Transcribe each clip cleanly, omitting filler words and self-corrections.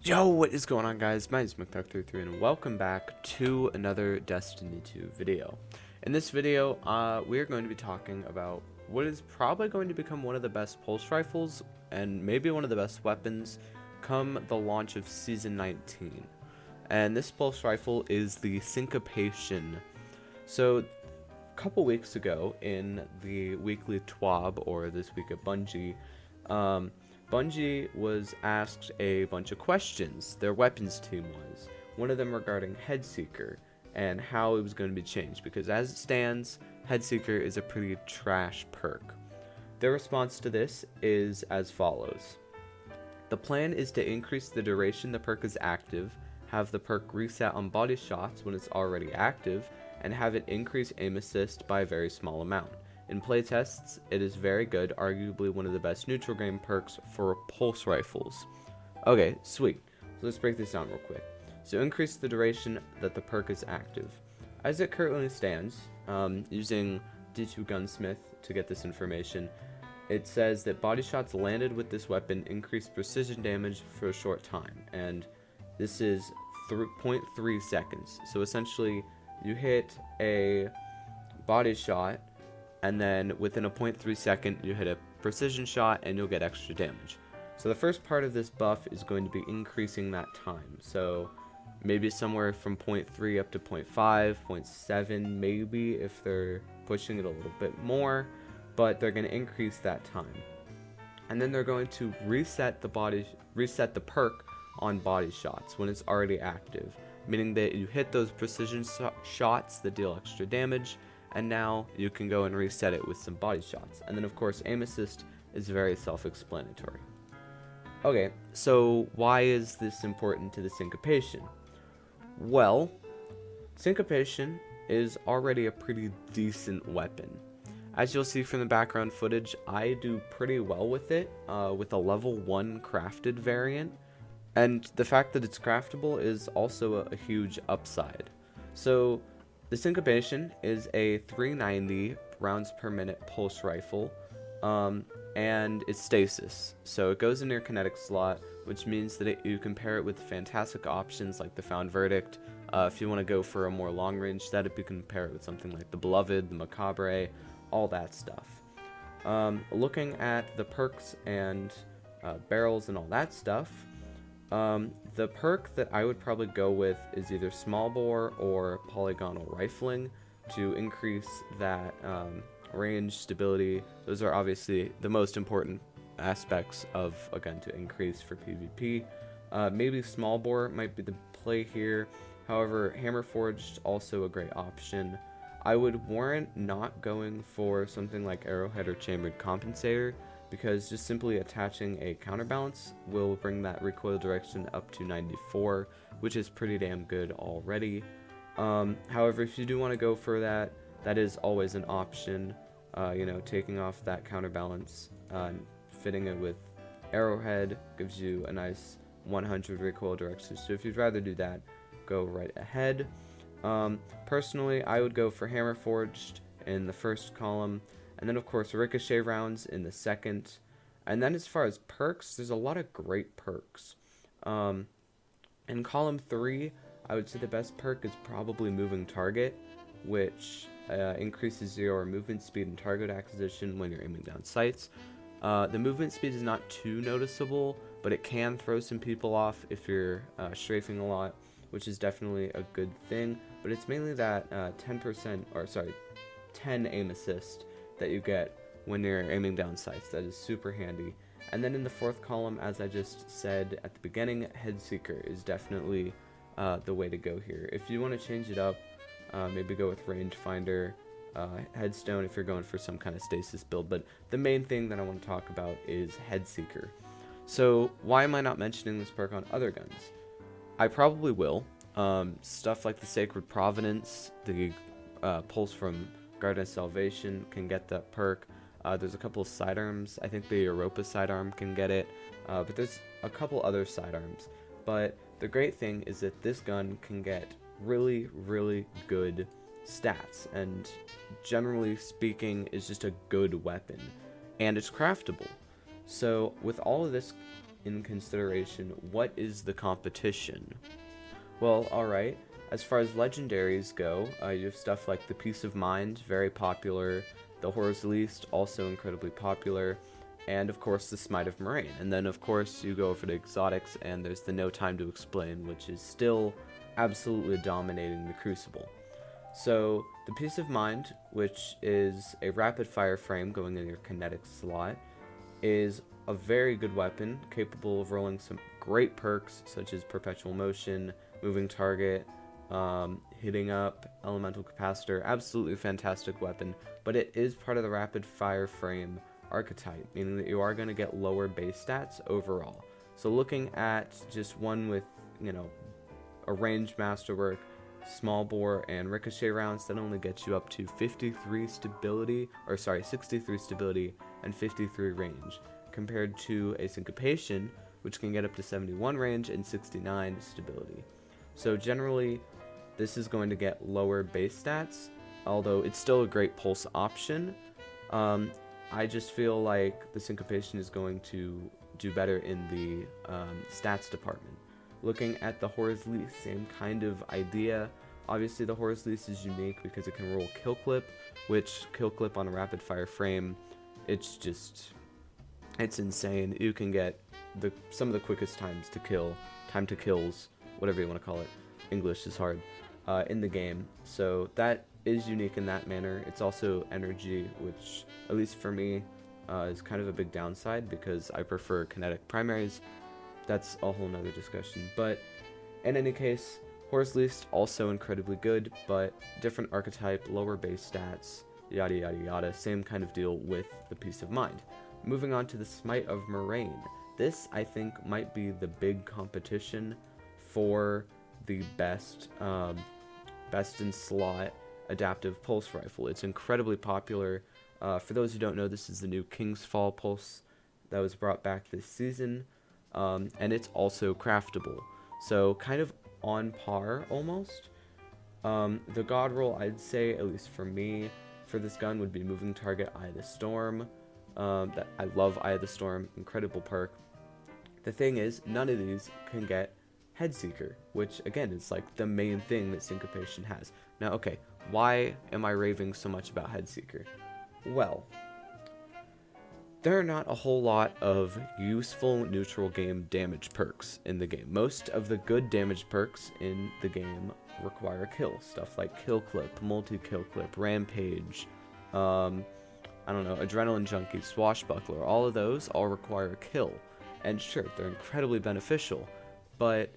Yo, what is going on, guys? My name is McDuck33 and welcome back to another Destiny 2 video. In this video, we are going to be talking about what is probably going to become one of the best pulse rifles and maybe one of the best weapons come the launch of Season 19. And this pulse rifle is the Syncopation. So, a couple weeks ago in the weekly TWAB, or this week at Bungie, Bungie was asked a bunch of questions. Their weapons team was. One of them regarding headseeker and how it was going to be changed, because as it stands, headseeker is a pretty trash perk. Their response to this is as follows. The plan is to increase the duration the perk is active, have the perk reset on body shots when it's already active, and have it increase aim assist by a very small amount. In playtests, it is very good, arguably one of the best neutral game perks for pulse rifles. Okay, sweet. So let's break this down real quick. So increase the duration that the perk is active. As it currently stands, using D2 Gunsmith to get this information, it says that body shots landed with this weapon increase precision damage for a short time, and this is 0.3 seconds. So essentially, you hit a body shot, and then within a 0.3 second you hit a precision shot and you'll get extra damage. So the first part of this buff is going to be increasing that time. So maybe somewhere from 0.3 up to 0.5, 0.7 maybe if they're pushing it a little bit more, but they're going to increase that time. And then they're going to reset the perk on body shots when it's already active, meaning that you hit those precision shots that deal extra damage, and now you can go and reset it with some body shots. And then of course aim assist is very self-explanatory. Okay, so why is this important to the Syncopation? Well, Syncopation is already a pretty decent weapon. As you'll see from the background footage, I do pretty well with it, with a level 1 crafted variant. And the fact that it's craftable is also a huge upside. So the Syncopation is a 390 rounds per minute pulse rifle, and it's stasis. So it goes in your kinetic slot, which means that you can pair it with fantastic options like the Found Verdict. If you want to go for a more long range setup, you can pair it with something like the Beloved, the Macabre, all that stuff. Looking at the perks and barrels and all that stuff, the perk that I would probably go with is either small bore or polygonal rifling to increase that range stability. Those are obviously the most important aspects of a gun to increase for PvP. Maybe small bore might be the play here. However, hammer forged also a great option. I would warrant not going for something like arrowhead or chambered compensator, because just simply attaching a counterbalance will bring that recoil direction up to 94, which is pretty damn good already. However, if you do want to go for that, that is always an option. Taking off that counterbalance, fitting it with arrowhead gives you a nice 100 recoil direction. So if you'd rather do that, go right ahead. Personally, I would go for hammer forged in the first column, and then of course ricochet rounds in the second. And then as far as perks, there's a lot of great perks. In column 3, I would say the best perk is probably moving target, which increases your movement speed and target acquisition when you're aiming down sights. The movement speed is not too noticeable, but it can throw some people off if you're strafing a lot, which is definitely a good thing. But it's mainly that 10 aim assist that you get when you're aiming down sights. That is super handy. And then in the fourth column, as I just said at the beginning, headseeker is definitely the way to go here. If you want to change it up, maybe go with rangefinder, headstone if you're going for some kind of stasis build. But the main thing that I want to talk about is headseeker. So why am I not mentioning this perk on other guns? I probably will. Stuff like the Sacred Providence, the pulse from Garden of Salvation can get that perk. There's a couple of sidearms. I think the Europa sidearm can get it. But there's a couple other sidearms. But the great thing is that this gun can get really, really good stats. And generally speaking, is just a good weapon. And it's craftable. So with all of this in consideration, what is the competition? Well, alright, as far as legendaries go, you have stuff like the Peace of Mind, very popular, the Horror's Least, also incredibly popular, and of course the Smite of Moraine. And then of course you go over to exotics, and there's the No Time to Explain, which is still absolutely dominating the Crucible. So the Peace of Mind, which is a rapid fire frame going in your kinetic slot, is a very good weapon, capable of rolling some great perks such as Perpetual Motion, Moving Target, hitting up, Elemental Capacitor. Absolutely fantastic weapon, but it is part of the rapid fire frame archetype, meaning that you are going to get lower base stats overall. So looking at just one with, a ranged masterwork, small bore, and ricochet rounds, that only gets you up to 63 stability, or sorry, 63 stability and 53 range, compared to a syncopation, which can get up to 71 range and 69 stability. So generally, this is going to get lower base stats, although it's still a great pulse option. I just feel like the syncopation is going to do better in the stats department. Looking at the Horror's Least, same kind of idea. Obviously the Horror's Least is unique because it can roll Kill Clip, which Kill Clip on a rapid fire frame, it's insane. You can get some of the quickest times to kill, time to kills, whatever you want to call it. English is hard, in the game. So that is unique in that manner. It's also energy, which, at least for me, is kind of a big downside because I prefer kinetic primaries. That's a whole nother discussion. But in any case, Horror's Least also incredibly good, but different archetype, lower base stats, yada yada yada. Same kind of deal with the Peace of Mind. Moving on to the Smite of Moraine. This, I think, might be the big competition for the best in slot adaptive pulse rifle. It's incredibly popular. For those who don't know, this is the new King's Fall pulse that was brought back this season, and it's also craftable. So kind of on par almost. The god roll, I'd say, at least for me, for this gun would be Moving Target, Eye of the Storm. That I love Eye of the Storm, incredible perk. The thing is, none of these can get Headseeker, which again is like the main thing that syncopation has. Now, okay, why am I raving so much about Headseeker? Well, there are not a whole lot of useful neutral game damage perks in the game. Most of the good damage perks in the game require a kill. Stuff like Kill Clip, Multi-Kill Clip, Rampage, Adrenaline Junkie, Swashbuckler. All of those all require a kill. And sure, they're incredibly beneficial, but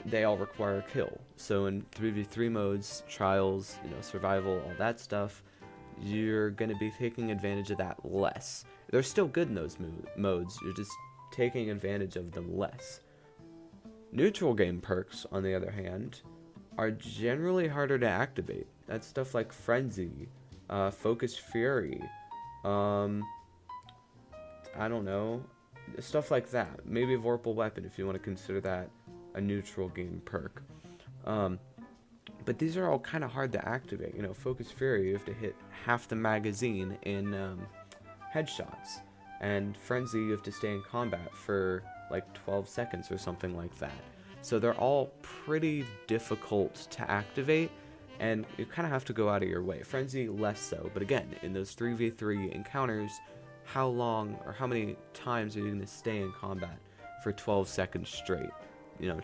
they all require a kill. So in 3v3 modes, trials, survival, all that stuff, you're going to be taking advantage of that less. They're still good in those modes, you're just taking advantage of them less. Neutral game perks, on the other hand, are generally harder to activate. That's stuff like Frenzy, Focused Fury, stuff like that. Maybe Vorpal Weapon, if you want to consider that a neutral game perk. But these are all kind of hard to activate. Focus Fury, you have to hit half the magazine in headshots. And Frenzy, you have to stay in combat for like 12 seconds or something like that. So they're all pretty difficult to activate, and you kind of have to go out of your way. Frenzy, less so. But again, in those 3v3 encounters, how long or how many times are you going to stay in combat for 12 seconds straight?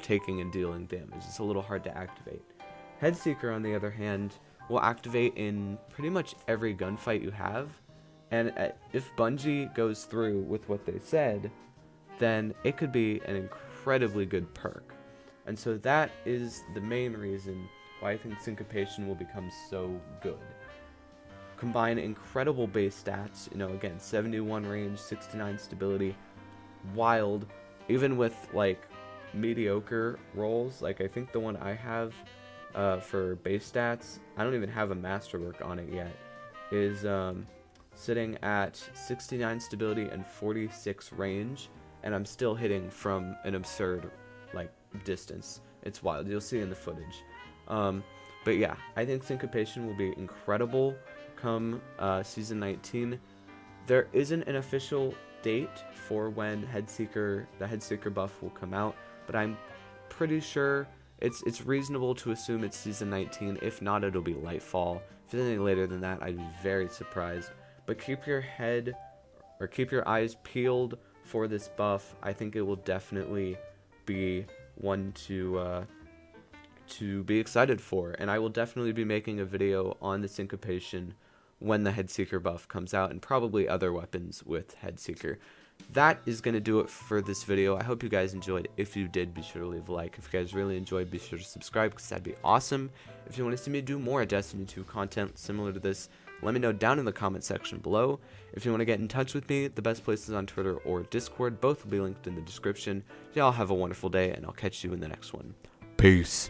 Taking and dealing damage. It's a little hard to activate. Headseeker, on the other hand, will activate in pretty much every gunfight you have, and if Bungie goes through with what they said, then it could be an incredibly good perk. And so that is the main reason why I think Syncopation will become so good. Combine incredible base stats, again, 71 range, 69 stability, wild, even with like mediocre rolls. Like I think the one I have for base stats, I don't even have a masterwork on it yet, is sitting at 69 stability and 46 range, and I'm still hitting from an absurd distance. It's wild. You'll see in the footage. But yeah, I think Syncopation will be incredible come season 19. There isn't an official date for when the headseeker buff will come out, but I'm pretty sure it's reasonable to assume it's season 19. If not, it'll be Lightfall. If it's any later than that, I'd be very surprised. But keep your eyes peeled for this buff. I think it will definitely be one to be excited for, and I will definitely be making a video on the syncopation when the headseeker buff comes out, and probably other weapons with headseeker. That is going to do it for this video. I hope you guys enjoyed. If you did, be sure to leave a like. If you guys really enjoyed, be sure to subscribe, because that'd be awesome. If you want to see me do more Destiny 2 content similar to this, let me know down in the comment section below. If you want to get in touch with me, the best place is on Twitter or Discord. Both will be linked in the description. Y'all have a wonderful day, and I'll catch you in the next one. Peace.